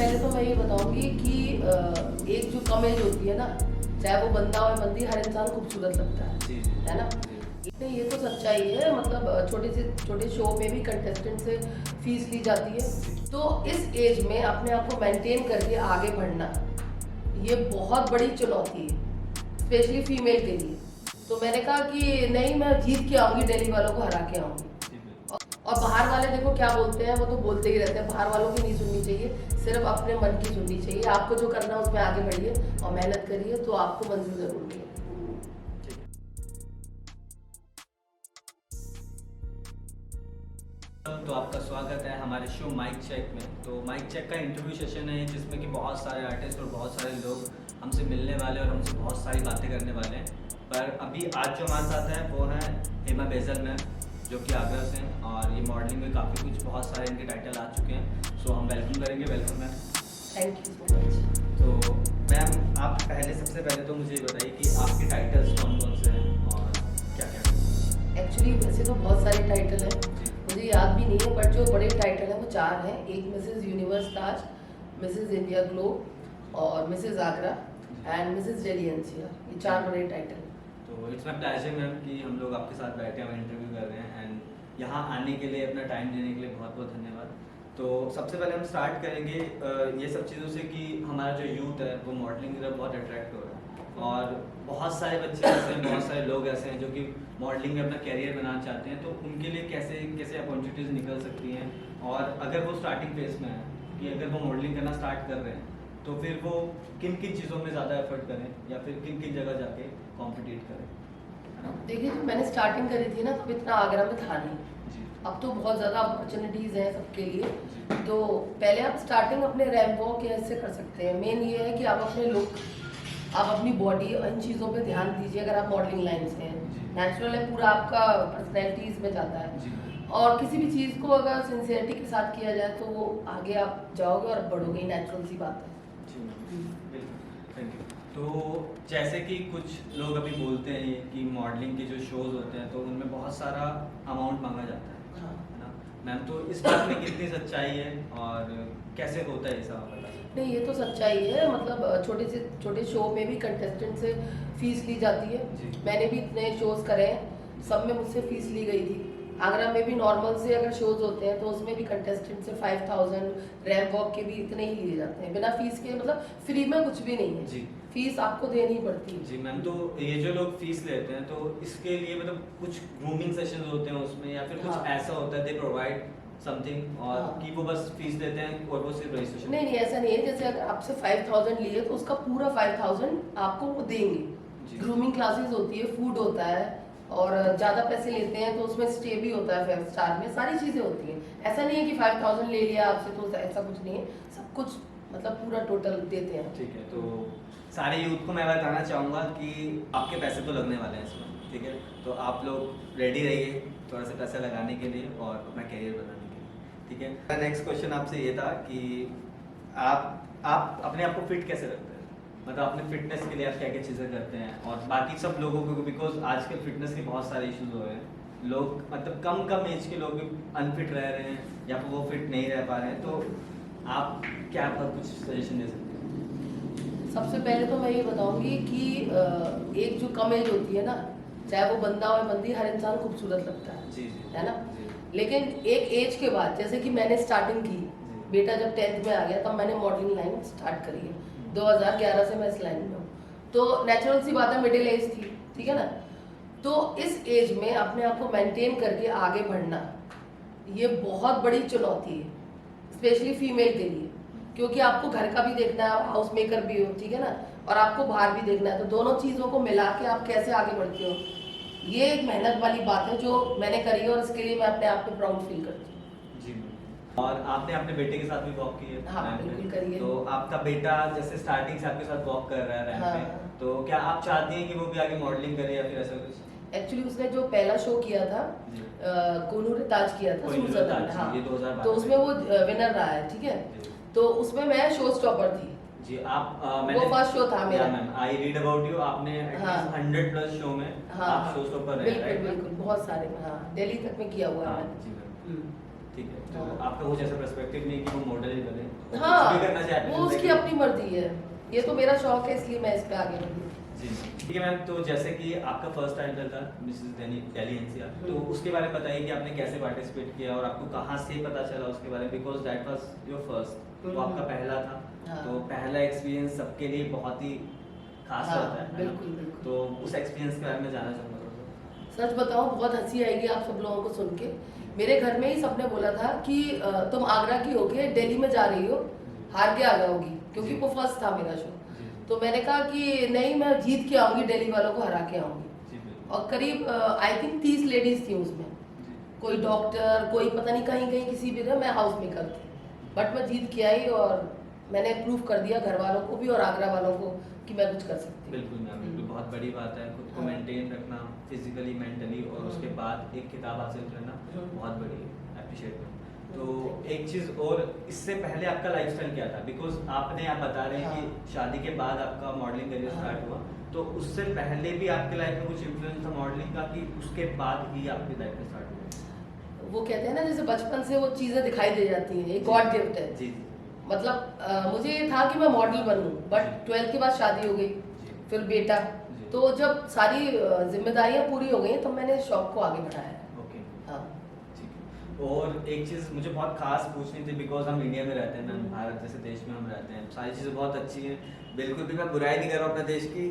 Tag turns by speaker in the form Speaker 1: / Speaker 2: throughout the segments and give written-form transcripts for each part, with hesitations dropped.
Speaker 1: पहले तो मैं ये बताऊंगी कि एक जो कम एज होती है ना, चाहे वो बंदा हो या बंदी, हर इंसान खूबसूरत लगता है ना। नहीं, ये तो सच्चाई है। मतलब छोटे से छोटे शो में भी कंटेस्टेंट से फीस ली जाती है। तो इस एज में अपने आप को मेंटेन करके आगे बढ़ना, ये बहुत बड़ी चुनौती है, स्पेशली फीमेल के लिए। तो मैंने कहा कि नहीं, मैं जीत के आऊंगी, दिल्ली वालों को हरा के आऊंगी। और बाहर वाले देखो क्या बोलते हैं, वो तो बोलते ही रहते हैं। बाहर वालों की नहीं सुननी चाहिए, सिर्फ अपने मन की सुननी चाहिए। आपको जो करना है उसमें आगे बढ़िए और मेहनत करिए, तो आपको मंजिल जरूर मिलेगी।
Speaker 2: तो आपका स्वागत है हमारे शो माइक चेक में। तो माइक चेक का इंटरव्यू सेशन है जिसमें कि बहुत सारे आर्टिस्ट और बहुत सारे लोग हमसे मिलने वाले और हमसे बहुत सारी बातें करने वाले हैं। पर अभी आज जो हमारे साथ है वो है हेमा बेजल मैम, जो कि आगरा से हैं और ये मॉडलिंग में काफ़ी कुछ बहुत सारे इनके टाइटल आ चुके हैं। सो हम वेलकम करेंगे। Welcome ma'am.
Speaker 1: Thank you so much.
Speaker 2: तो मैम, आप सबसे पहले तो मुझे ये बताइए कि आपके टाइटल्स कौन कौन से हैं और क्या क्या।
Speaker 1: एक्चुअली वैसे तो बहुत सारे टाइटल हैं, मुझे याद भी नहीं है, बट जो बड़े टाइटल हैं वो 4 हैं। एक Mrs universe Taj, Mrs India globe और Mrs Agra and Mrs Delhi NCR, ये 4 बड़े टाइटल।
Speaker 2: तो इट्स माई प्लेजर मैम कि हम लोग आपके साथ बैठे हैं, इंटरव्यू कर रहे हैं एंड यहाँ आने के लिए, अपना टाइम देने के लिए बहुत बहुत धन्यवाद। तो सबसे पहले हम स्टार्ट करेंगे ये सब चीज़ों से कि हमारा जो यूथ है वो मॉडलिंग की तरफ बहुत अट्रैक्ट हो रहा है और बहुत सारे बच्चे ऐसे हैं, बहुत सारे लोग ऐसे हैं जो कि मॉडलिंग में अपना कैरियर बनाना चाहते हैं। तो उनके लिए कैसे कैसे अपॉर्चुनिटीज़ निकल सकती हैं, और अगर वो स्टार्टिंग फेज में है कि अगर वो मॉडलिंग करना स्टार्ट कर रहे हैं तो फिर वो किन किन चीज़ों में ज़्यादा एफर्ट करें या फिर किन किन जगह जाके कॉम्पिटिट करें।
Speaker 1: देखिए, जब मैंने स्टार्टिंग करी थी ना, तब इतना आगरा में था नहीं। अब तो बहुत ज़्यादा अपॉर्चुनिटीज़ हैं सबके लिए। तो पहले आप स्टार्टिंग अपने रैंप वॉक ऐसे कर सकते हैं। मेन ये है कि आप अपने लुक, आप अपनी बॉडी, इन चीज़ों पे ध्यान दीजिए। अगर आप मॉडलिंग लाइन से हैं, नेचुरल है पूरा, आपका पर्सनैलिटी इसमें जाता है। और किसी भी चीज़ को अगर सिंसियरिटी के साथ किया जाए तो वो आगे आप जाओगे और बढ़ोगे, नेचुरल सी बात है।
Speaker 2: Thank you. तो जैसे कि कुछ लोग अभी बोलते हैं कि मॉडलिंग के जो शोज़ होते हैं तो उनमें बहुत सारा अमाउंट मांगा जाता है,
Speaker 1: हाँ।
Speaker 2: है ना मैम? तो इस बात में कितनी सच्चाई है और कैसे होता है ये सब, आप बता सकते हैं?
Speaker 1: नहीं, ये तो सच्चाई है। मतलब छोटे से छोटे शो में भी कंटेस्टेंट से फीस ली जाती है। मैंने भी इतने शोज करे हैं, सब में मुझसे फीस ली गई थी। आगरा में भी नॉर्मल से अगर शोज होते हैं तो उसमें भी कंटेस्टेंट से 5000, रैंप वॉक के भी इतने ही लिए जाते हैं, बिना फीस के। मतलब फ्री में कुछ भी नहीं है
Speaker 2: जी।
Speaker 1: फीस आपको देनी पड़ती है।
Speaker 2: जी मैम, तो ये जो लोग फीस लेते हैं तो इसके लिए मतलब कुछ ग्रूमिंग सेशंस होते हैं उसमें, या फिर कुछ
Speaker 1: हाँ।
Speaker 2: ऐसा होता है दे प्रोवाइड समथिंग, और
Speaker 1: हाँ।
Speaker 2: कि वो बस फीस देते हैं और वो सिर्फ रजिस्ट्रेशन?
Speaker 1: नहीं नहीं, ऐसा नहीं है। जैसे अगर आपसे 5000 लिए तो उसका पूरा 5000 आपको वो देंगे। ग्रूमिंग क्लासेस होती है, फूड होता है, और ज़्यादा पैसे लेते हैं तो उसमें स्टे भी होता है 5 स्टार में, सारी चीज़ें होती हैं। ऐसा नहीं है कि 5000 ले लिया आपसे तो ऐसा कुछ नहीं है, सब कुछ मतलब पूरा टोटल देते हैं।
Speaker 2: ठीक है। तो सारे यूथ को मैं बताना चाहूँगा कि आपके पैसे तो लगने वाले हैं इसमें, ठीक है? तो आप लोग रेडी रहिए थोड़ा सा पैसा लगाने के लिए और अपना कैरियर बनाने के लिए, ठीक है? नेक्स्ट क्वेश्चन आपसे ये था कि आप अपने आप को फिट कैसे रखते हैं? मतलब अपने फिटनेस के लिए आप क्या क्या चीज़ें करते हैं, और बाकी सब लोगों को, बिकॉज आजकल फिटनेस के बहुत सारे इश्यूज हो रहे हैं, लोग मतलब कम एज के लोग भी अनफिट रह रहे हैं या फिर वो फिट नहीं रह पा रहे हैं। तो आप क्या कुछ सजेशन दे सकते हैं?
Speaker 1: सबसे पहले तो मैं ये बताऊंगी कि एक जो कम एज होती है ना, चाहे वो बंदा हो या बंदी, हर इंसान खूबसूरत लगता है।
Speaker 2: जी
Speaker 1: है ना?
Speaker 2: जी।
Speaker 1: लेकिन एक एज के बाद, जैसे कि मैंने स्टार्टिंग की, बेटा जब 10th में आ गया तब मैंने मॉडलिंग लाइन स्टार्ट करी है। 2011 से मैं इस लाइन में हूँ, तो नेचुरल सी बात है, मिडिल एज थी, ठीक है ना? तो इस एज में अपने आप को मेंटेन करके आगे बढ़ना, ये बहुत बड़ी चुनौती है, स्पेशली फीमेल के लिए। क्योंकि आपको घर का भी देखना है, हाउस मेकर भी हो, ठीक है ना, और आपको बाहर भी देखना है। तो दोनों चीज़ों को मिला के आप कैसे आगे बढ़ते हो, ये एक मेहनत वाली बात है जो मैंने करी है, और इसके लिए मैं अपने आप पे प्राउड फील करती हूँ।
Speaker 2: जी। और आपने अपने बेटे के साथ भी वॉक की है?
Speaker 1: हाँ, बिल्कुल करी है।
Speaker 2: तो आपका बेटा जैसे स्टार्टिंग से आपके साथ वॉक कर रहा है रैंप पे,
Speaker 1: हाँ।
Speaker 2: तो क्या आप चाहती हैं कि वो भी आगे मॉडलिंग करे या फिर ऐसा कुछ?
Speaker 1: एक्चुअली उसने जो पहला शो किया था, कोनूर ताज किया था,
Speaker 2: कोहिनूर
Speaker 1: सूरत
Speaker 2: ताज,
Speaker 1: में, हाँ,
Speaker 2: ये 2012
Speaker 1: तो उसमें वो विनर रहा है, ठीक है। तो उसमें मैं शो स्टॉपर थी
Speaker 2: जी। आप
Speaker 1: वो फर्स्ट शो था मेरा।
Speaker 2: Ma'am, I read about you, आपने
Speaker 1: हाँ।
Speaker 2: 100 प्लस शो में
Speaker 1: हाँ,
Speaker 2: आप शो स्टॉपर रहे,
Speaker 1: बिल्कुल
Speaker 2: राइट?
Speaker 1: बिल्कुल, बहुत सारे में, हाँ, दिल्ली तक में किया हुआ है
Speaker 2: हाँ
Speaker 1: मैंने।
Speaker 2: जी मैम। ठीक है, तो
Speaker 1: हाँ।
Speaker 2: आपका कुछ ऐसा पर्सपेक्टिव नहीं कि वो मॉडल ही बने, वो
Speaker 1: हाँ,
Speaker 2: कुछ भी करना चाहते हैं
Speaker 1: वो उसकी
Speaker 2: जिंदगी में?
Speaker 1: अपनी मर्जी है, ये तो मेरा शौक है इसलिए मैं इस पे आगे बढ़ी।
Speaker 2: जी ठीक है मैम, तो जैसे कि आपका फर्स्ट टाइटल था मिसेस दिल्ली एनसीआर, तो उसके बारे में बताइए कि आपने कैसे पार्टिसिपेट किया और आपको कहाँ से पता चला उसके बारे में, because that was your first, वो आपका पहला था।
Speaker 1: हाँ।
Speaker 2: तो पहला एक्सपीरियंस सबके लिए बहुत ही खास
Speaker 1: हाँ,
Speaker 2: रहता है ना?
Speaker 1: बिल्कुल, बिल्कुल।
Speaker 2: तो उस एक्सपीरियंस के बारे में जानना चाहूँगा थोड़ा सा।
Speaker 1: सच बताऊं, बहुत हंसी आएगी आप सब लोगों को सुन के। मेरे घर में ही सबने बोला था कि तुम आगरा की होके दिल्ली में जा रही हो, हार के आ जाओगी, क्योंकि वो फर्स्ट था मेरा शो। तो मैंने कहा कि नहीं, मैं जीत के आऊंगी, दिल्ली वालों को हरा के आऊंगी। और करीब आई थिंक 30 लेडीज थी उसमें, कोई डॉक्टर, कोई पता नहीं कहीं कहीं किसी भी था, मैं हाउस मेकर थी। बट मैं जीत के आई और मैंने प्रूव कर दिया घर वालों को भी और आगरा वालों को कि मैं कुछ कर सकती हूँ।
Speaker 2: बिल्कुल मैम, बिल्कुल बहुत बड़ी बात है खुद को
Speaker 1: हाँ।
Speaker 2: मेंटेन रखना फिजिकली मेंटली, और उसके बाद एक किताब हासिल करना बहुत बड़ी अप्रिशिएट करना। तो एक चीज़ और, इससे पहले आपका लाइफस्टाइल क्या था? बिकॉज आपने आप बता रहे हैं कि शादी के बाद आपका मॉडलिंग करियर स्टार्ट हुआ, तो उससे पहले भी आपके लाइफ में कुछ इन्फ्लुएंस था मॉडलिंग का, कि उसके बाद ही आपकी लाइफ में स्टार्ट हुआ?
Speaker 1: वो कहते हैं ना, जैसे बचपन से वो चीज़ें दिखाई दे जाती हैं, एक गॉड गिफ्ट है।
Speaker 2: जी
Speaker 1: मतलब मुझे ये था कि मैं मॉडल बनूं, बट 12th के बाद शादी हो गई, फिर बेटा। तो जब सारी जिम्मेदारियां पूरी हो गई तो मैंने शौक को आगे बढ़ाया।
Speaker 2: ओके
Speaker 1: हाँ।
Speaker 2: ठीक है। और एक चीज़ मुझे बहुत खास पूछनी थी, बिकॉज हम इंडिया में रहते हैं मैम, भारत जैसे देश में हम रहते हैं, सारी चीज़ें बहुत अच्छी हैं, बिल्कुल भी मैं बुराई नहीं कर रहा हूँ अपने देश की,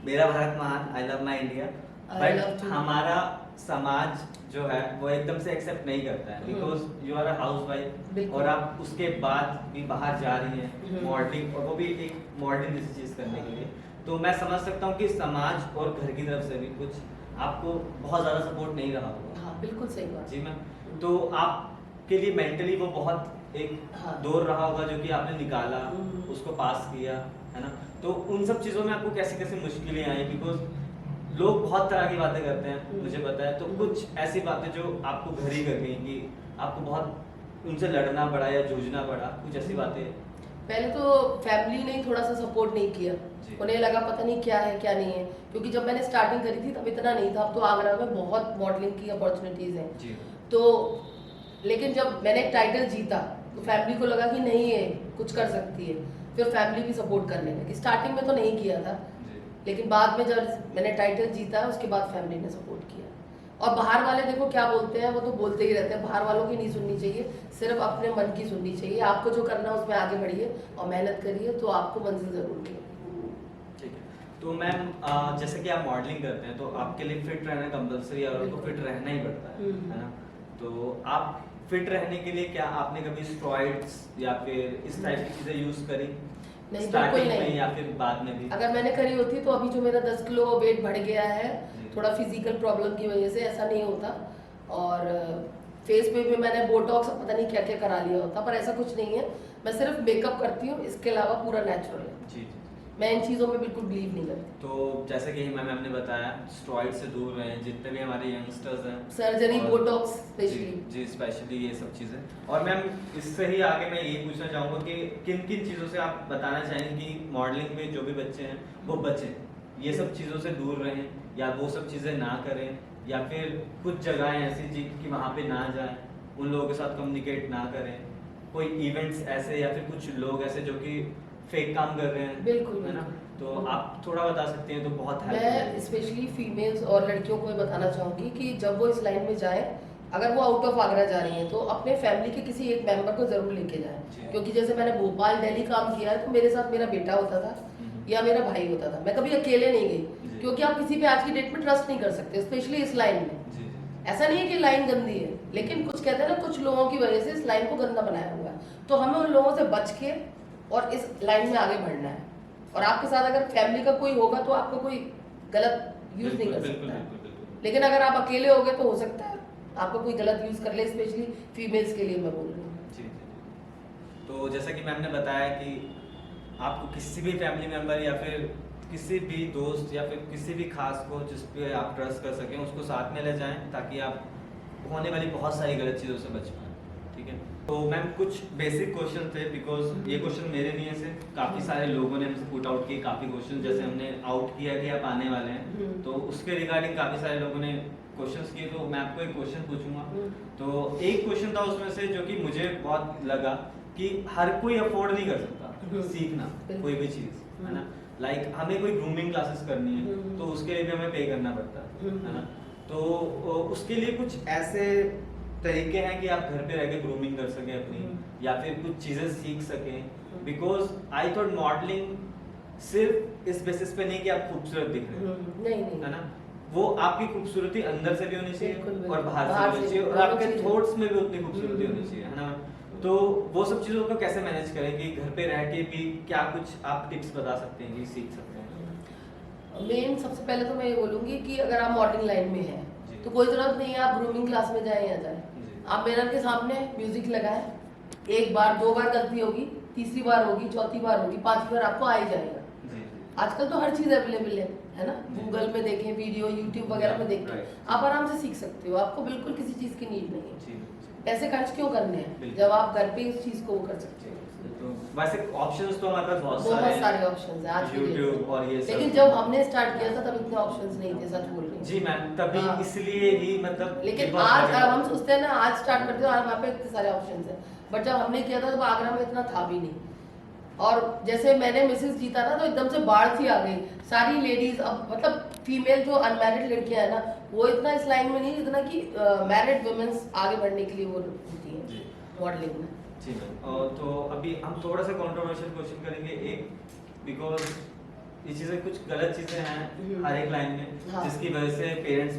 Speaker 2: मेरा भारत महान, I love my India,
Speaker 1: I love
Speaker 2: but
Speaker 1: too.
Speaker 2: हमारा समाज जो है वो एकदम से एक्सेप्ट नहीं करता है, because you are a housewife
Speaker 1: बिल्कुल।
Speaker 2: और आप उसके बाद भी बाहर जा रही हैं मॉडलिंग, और वो भी एक मॉडलिंग जैसी चीज़ करने के लिए। तो मैं समझ सकता हूँ कि समाज और घर की तरफ से भी कुछ आपको बहुत ज़्यादा सपोर्ट नहीं रहा होगा।
Speaker 1: हाँ, बिल्कुल सही बात।
Speaker 2: जी मैम, तो आपके लिए मेंटली वो बहुत एक
Speaker 1: हाँ।
Speaker 2: दौर रहा होगा जो कि आपने निकाला, उसको पास किया, है ना? तो उन सब चीज़ों में आपको कैसे कैसे मुश्किलें आई? बिकॉज लोग बहुत तरह की बातें करते हैं, मुझे पता है, तो कुछ ऐसी बातें जो आपको घर ही कर गई कि आपको बहुत उनसे लड़ना पड़ा या जूझना पड़ा, कुछ ऐसी बातें?
Speaker 1: पहले तो फैमिली ने थोड़ा सा सपोर्ट नहीं किया, उन्हें लगा पता नहीं क्या है क्या नहीं है, क्योंकि जब मैंने स्टार्टिंग करी थी तब इतना नहीं था। अब तो आगरा में बहुत मॉडलिंग की अपॉर्चुनिटीज हैं।
Speaker 2: जी।
Speaker 1: तो लेकिन जब मैंने टाइटल जीता तो फैमिली को लगा कि नहीं, ये कुछ कर सकती है, फिर फैमिली भी सपोर्ट करने लगी। स्टार्टिंग में तो नहीं किया था, लेकिन बाद में जब मैंने टाइटल जीता उसके बाद फैमिली ने सपोर्ट किया। और बाहर वाले देखो क्या बोलते हैं, वो तो बोलते ही रहते हैं, बाहर वालों की नहीं सुननी चाहिए, सिर्फ अपने मन की सुननी चाहिए। आपको जो करना है उसमें आगे बढ़िए और मेहनत करिए, तो आपको मंजिल जरूर मिलेगी।
Speaker 2: ठीक है, तो मैम जैसे कि आप मॉडलिंग करते हैं तो आपके लिए फिट रहना कंपलसरी है और उनको फिट रहना ही पड़ता है ना? तो आप फिट रहने के लिए क्या आपने कभी स्टेरॉइड्स या फिर इस टाइप की चीज़ें यूज़ करी?
Speaker 1: नहीं,
Speaker 2: स्टार्टिंग
Speaker 1: बिल्कुल
Speaker 2: में
Speaker 1: नहीं।
Speaker 2: या फिर बाद में भी?
Speaker 1: अगर मैंने करी होती तो अभी जो मेरा 10 किलो वेट बढ़ गया है, थोड़ा फिजिकल प्रॉब्लम की वजह से, ऐसा नहीं होता। और फेस पे भी मैंने बोटॉक्स पता नहीं क्या क्या करा लिया होता, पर ऐसा कुछ नहीं है। मैं सिर्फ मेकअप करती हूँ, इसके अलावा पूरा नेचुरल है।
Speaker 2: जी।
Speaker 1: मैं इन चीज़ों में बिल्कुल बिलीव नहीं करती।
Speaker 2: तो जैसे कि मैम ने बताया, स्टेरॉइड से दूर रहें, जितने भी हमारे यंगस्टर्स हैं,
Speaker 1: सर्जरी,
Speaker 2: और-
Speaker 1: बोटॉक्स स्पेशली।
Speaker 2: जी स्पेशली ये सब चीज़ें। और मैम इससे ही आगे मैं यही पूछना चाहूँगा कि किन किन चीज़ों से आप बताना चाहेंगे कि मॉडलिंग में जो भी बच्चे हैं वो बचें, ये सब चीज़ों से दूर रहें, या वो सब चीज़ें ना करें, या फिर कुछ जगहें ऐसी जी कि वहाँ पे ना जाएं, उन लोगों के साथ कम्युनिकेट ना करें, कोई इवेंट्स ऐसे या फिर कुछ लोग ऐसे जो कि फेक काम कर रहे हैं,
Speaker 1: बिल्कुल,
Speaker 2: है ना?
Speaker 1: बिल्कुल।
Speaker 2: तो आप थोड़ा बता सकते हैं तो बहुत हेल्प
Speaker 1: मैं स्पेशली फीमेल्स और लड़कियों को ये बताना चाहूँगी कि जब वो इस लाइन में जाए, अगर वो आउट ऑफ आगरा जा रही हैं तो अपने फैमिली के किसी एक मेंबर को ज़रूर लेके जाएं। क्योंकि जैसे मैंने भोपाल, दिल्ली काम किया है, तो मेरे साथ मेरा बेटा होता था या मेरा भाई होता था, मैं कभी अकेले नहीं गई। क्योंकि आप किसी पे आज की डेट में ट्रस्ट नहीं कर सकते, स्पेशली इस लाइन में। ऐसा नहीं है कि लाइन गंदी है, लेकिन कुछ कहते हैं ना, कुछ लोगों की वजह से इस लाइन को गंदा बनाया हुआ है। तो हमें उन लोगों से बच के और इस लाइन में आगे बढ़ना है। और आपके साथ अगर फैमिली का कोई होगा तो आपको कोई गलत यूज नहीं कर सकता। लेकिन अगर आप अकेले होगे तो हो सकता है आपको कोई गलत यूज कर ले, स्पेशली फीमेल्स के लिए मैं बोल रही हूँ।
Speaker 2: जी। तो जैसा कि मैम ने बताया कि आपको किसी भी फैमिली मेम्बर या फिर किसी भी दोस्त या फिर किसी भी खास को जिस पे आप ट्रस्ट कर सकें, उसको साथ में ले जाएं, ताकि आप होने वाली बहुत सारी गलत चीज़ों से बच पाएँ। ठीक है, तो मैम कुछ बेसिक क्वेश्चन थे, बिकॉज ये क्वेश्चन मेरे नहीं है, सिर्फ काफ़ी सारे लोगों ने हमसे पुट आउट किए काफ़ी क्वेश्चन, जैसे हमने आउट किया कि आप आने वाले हैं, तो उसके रिगार्डिंग काफ़ी सारे लोगों ने क्वेश्चंस किए, तो मैं आपको एक क्वेश्चन पूछूंगा। तो एक क्वेश्चन था उसमें से जो कि मुझे बहुत लगा कि हर कोई अफोर्ड नहीं कर सकता सीखना कोई भी चीज़, है ना। लाइक हमें कोई ग्रूमिंग क्लासेस करनी है तो उसके लिए भी हमें पे करना पड़ता है ना। तो उसके लिए कुछ ऐसे तरीके हैं कि आप घर पे रह के ग्रूमिंग कर सकें अपनी, या फिर कुछ चीज़ें सीख सकें। बिकॉज आई थॉट मॉडलिंग सिर्फ इस बेसिस पे नहीं कि आप खूबसूरत दिख रहे हैं,
Speaker 1: नहीं
Speaker 2: है ना। वो आपकी खूबसूरती अंदर से भी होनी चाहिए
Speaker 1: बिल्कुल,
Speaker 2: और बाहर से होनी चाहिए, और आपके थॉट्स में भी उतनी खूबसूरती होनी चाहिए, है ना। तो वो सब चीज़ों को कैसे मैनेज करें कि घर पे रह के भी क्या कुछ आप टिप्स बता सकते हैं कि सीख सकते हैं।
Speaker 1: मेन सबसे पहले तो मैं ये बोलूँगी कि अगर आप मॉडलिंग लाइन में हैं तो कोई ज़रूरत नहीं है आप ग्रूमिंग क्लास में जाएं या जाए। आप मिरर के सामने म्यूजिक लगाएं, एक बार दो बार गलती होगी, तीसरी बार होगी, चौथी बार होगी, पांचवी बार आपको आ ही जाएगा। आजकल तो हर चीज़ अवेलेबल है ना, गूगल में देखें वीडियो, यूट्यूब वगैरह में देखें, आप आराम से सीख सकते हो। आपको बिल्कुल किसी चीज़ की नीड नहीं है, पैसे खर्च क्यों करने हैं जब आप घर पे इस चीज़ को वो कर सकते हो।
Speaker 2: तो वैसे ऑप्शंस तो हमारे पास
Speaker 1: बहुत सारे ऑप्शंस हैं आज के
Speaker 2: YouTube और ये सब।
Speaker 1: लेकिन जब हमने स्टार्ट किया था तब इतने ऑप्शंस नहीं थे, सच बोल रही हूँ।
Speaker 2: जी मैम, तभी इसलिए ही मतलब
Speaker 1: लेकिन आज हम सोचते हैं ना, आज स्टार्ट करते हैं और वहाँ पे इतने सारे ऑप्शंस हैं, बट जब हमने किया था तो आगरा में इतना था भी नहीं। और जैसे मैंने मिसेस जीता ना तो एकदम से बाढ़ सी आ गई, सारी लेडीज, अब मतलब फीमेल जो अनमैरिड लड़कियां हैं ना वो इतना इस लाइन में नहीं जितना कि मैरिड वुमेन्स आगे बढ़ने के लिए वो होती हैं मॉडलिंग में।
Speaker 2: जी मैम, तो अभी हम थोड़ा सा कंट्रोवर्शियल क्वेश्चन करेंगे एक, बिकॉज ये चीज़ें कुछ गलत चीज़ें हैं हर एक लाइन में, जिसकी वजह से पेरेंट्स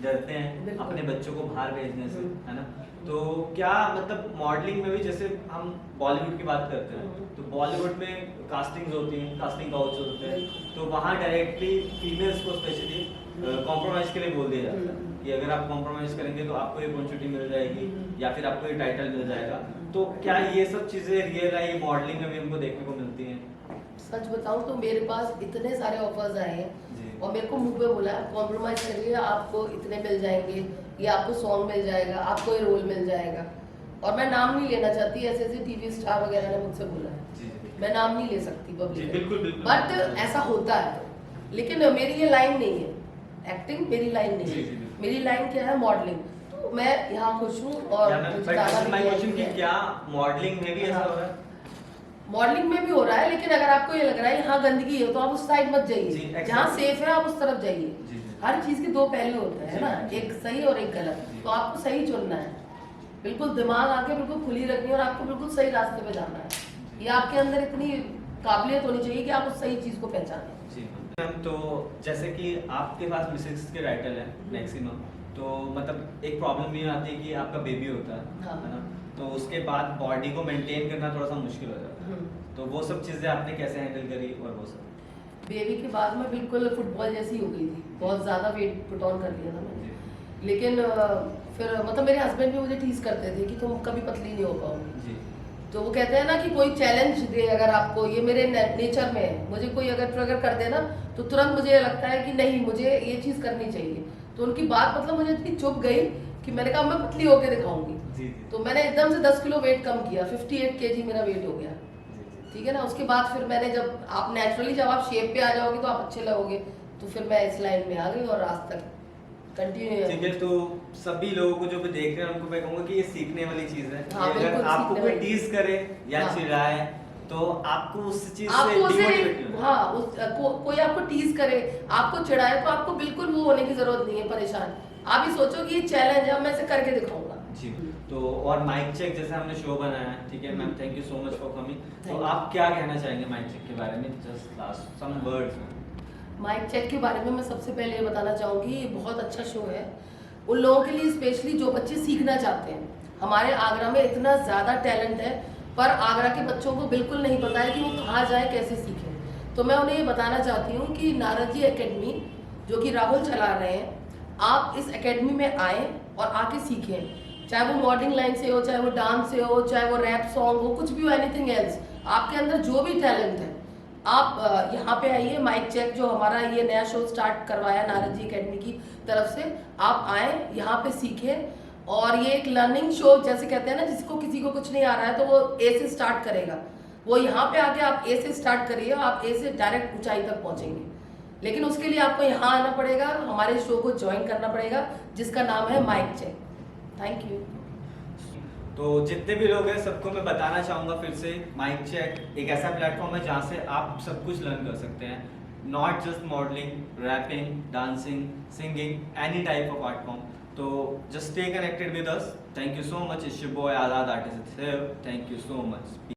Speaker 2: डरते हैं अपने बच्चों को बाहर भेजने से, है ना। तो क्या मतलब मॉडलिंग में भी जैसे हम बॉलीवुड की बात करते हैं तो बॉलीवुड में कास्टिंग्स होती हैं, कास्टिंग काउच होते हैं, तो वहाँ डायरेक्टली फीमेल्स को स्पेशली कॉम्प्रोमाइज़ के लिए बोल दिया जाता है कि अगर आप कॉम्प्रोमाइज़ करेंगे तो आपको ये अपॉर्चुनिटी मिल जाएगी या फिर आपको ये टाइटल मिल जाएगा। तो क्या ये सब चीज़ें रियल है, ये मॉडलिंग में भी हमको देखने को मिलती हैं?
Speaker 1: सच बताऊं तो मेरे पास इतने सारे ऑफर्स आए हैं और मेरे को मुंह पे बोला कॉम्प्रोमाइज करिए, आपको इतने मिल जाएंगे, ये आपको सॉन्ग मिल जाएगा, आपको ये रोल मिल जाएगा। और मैं नाम नहीं लेना चाहती, ऐसे ऐसे टीवी स्टार वगैरह ने मुझसे बोला है, मैं नाम नहीं ले सकती पब्लिक, बट ऐसा होता है। लेकिन मेरी ये लाइन नहीं है, एक्टिंग मेरी लाइन नहीं है, मेरी लाइन क्या है मॉडलिंग। तो मैं यहाँ खुश हूँ और
Speaker 2: क्या मॉडलिंग में भी ऐसा हो रहा है?
Speaker 1: मॉडलिंग में भी हो रहा है, लेकिन अगर आपको ये लग रहा है यहाँ गंदगी है तो आप उस साइड मत जाइए, जहाँ सेफ है आप उस तरफ जाइए। हर चीज के दो पहलू होते हैं ना, एक सही और एक गलत, तो आपको सही चुनना है, बिल्कुल दिमाग आके बिल्कुल खुली रखनी है और आपको बिल्कुल सही रास्ते पे जाना है। ये आपके अंदर इतनी काबिलियत होनी चाहिए कि आप उस सही चीज को पहचानें।
Speaker 2: तो जैसे कि आपके पास मिसेस के टाइटल है मैक्सिमम, तो मतलब एक प्रॉब्लम ये आती है कि आपका बेबी होता है ना, तो उसके बाद बॉडी को मेंटेन करना थोड़ा सा मुश्किल हो जाता है। तो वो सब चीज़ें आपने कैसे हैंडल करी? और वो सब
Speaker 1: बेबी के बाद में बिल्कुल फुटबॉल जैसी हो गई थी, बहुत ज़्यादा वेट पुट ऑन कर लिया था मैंने। लेकिन फिर मतलब मेरे हस्बैंड भी मुझे टीज करते थे कि तुम कभी पतली नहीं हो पाओगी। तो वो कहते हैं ना कि कोई चैलेंज दे अगर आपको, ये मेरे नेचर में है, मुझे कोई अगर ट्रिगर कर दे ना तो तुरंत मुझे लगता है कि नहीं मुझे ये चीज़ करनी चाहिए। तो उनकी बात मतलब मुझे इतनी चुभ गई कि मैंने कहा मैं पतली होकर दिखाऊंगी। तो मैंने एकदम से 10 किलो वेट कम किया, 58 kg मेरा वेट हो गया, ठीक है ना। उसके बाद फिर मैंने जब आप नेचुरली जब आप शेप पे आ जाओगे तो आप अच्छे लगोगे, तो फिर मैं इस लाइन में आ गई और आज तक कंटिन्यू।
Speaker 2: ठीक है, तो सभी लोगों को जो भी देख रहे हैं उनको मैं कहूँगा कि ये सीखने वाली चीज़ है।
Speaker 1: हाँ,
Speaker 2: अगर आपको कोई टीज करे या चिढ़ाए तो आपको उस चीज से डिमोटिवेट होना।
Speaker 1: हाँ, कोई आपको टीज करे, आपको चिढ़ाए तो आपको बिल्कुल वो होने की जरूरत नहीं है परेशान। आप ही सोचो कि ये चैलेंज है, मैं इसे करके दिखाऊंगा।
Speaker 2: जी, तो और माइक चेक जैसे हमने शो बनाया है, ठीक है ma'am, thank you so much for coming. तो आप क्या कहना चाहेंगे माइक चेक के बारे में, just last some words?
Speaker 1: Mic check के बारे में मैं सबसे पहले ये बताना चाहूँगी, ये बहुत अच्छा शो है उन लोगों के लिए, स्पेशली जो बच्चे सीखना चाहते हैं। हमारे आगरा में इतना ज़्यादा टैलेंट है, पर आगरा के बच्चों को बिल्कुल नहीं पता है कि वो कहाँ जाए, कैसे सीखें। तो मैं उन्हें ये बताना चाहती हूँ कि नारद जी एकेडमी जो कि राहुल चला रहे हैं, आप इस एकेडमी में आएँ और आके सीखें। चाहे वो मॉडलिंग लाइन से हो, चाहे वो डांस से हो, चाहे वो रैप सॉन्ग हो, कुछ भी हो, एनीथिंग एल्स, आपके अंदर जो भी टैलेंट है आप यहाँ पे आइए। माइक चेक जो हमारा ये नया शो स्टार्ट करवाया नारद जी एकेडमी की तरफ से, आप आए यहाँ पे सीखें। और ये एक लर्निंग शो जैसे कहते हैं ना, जिसको किसी को कुछ नहीं आ रहा है तो वो ए से स्टार्ट करेगा, वो यहाँ पे आके आप ए से स्टार्ट करिए, आप ए से डायरेक्ट ऊंचाई तक पहुँचेंगे। लेकिन उसके लिए आपको यहाँ आना पड़ेगा, हमारे शो को ज्वाइन करना पड़ेगा, जिसका नाम है माइक चेक। Thank you.
Speaker 2: तो जितने भी लोग हैं सबको मैं बताना चाहूँगा फिर से, माइक चेक एक ऐसा प्लेटफॉर्म है जहाँ से आप सब कुछ लर्न कर सकते हैं, not just modelling, rapping, dancing, singing, any type of art form. तो just stay connected with us. Thank you so much. It's your boy Azad artist here. Thank you so much.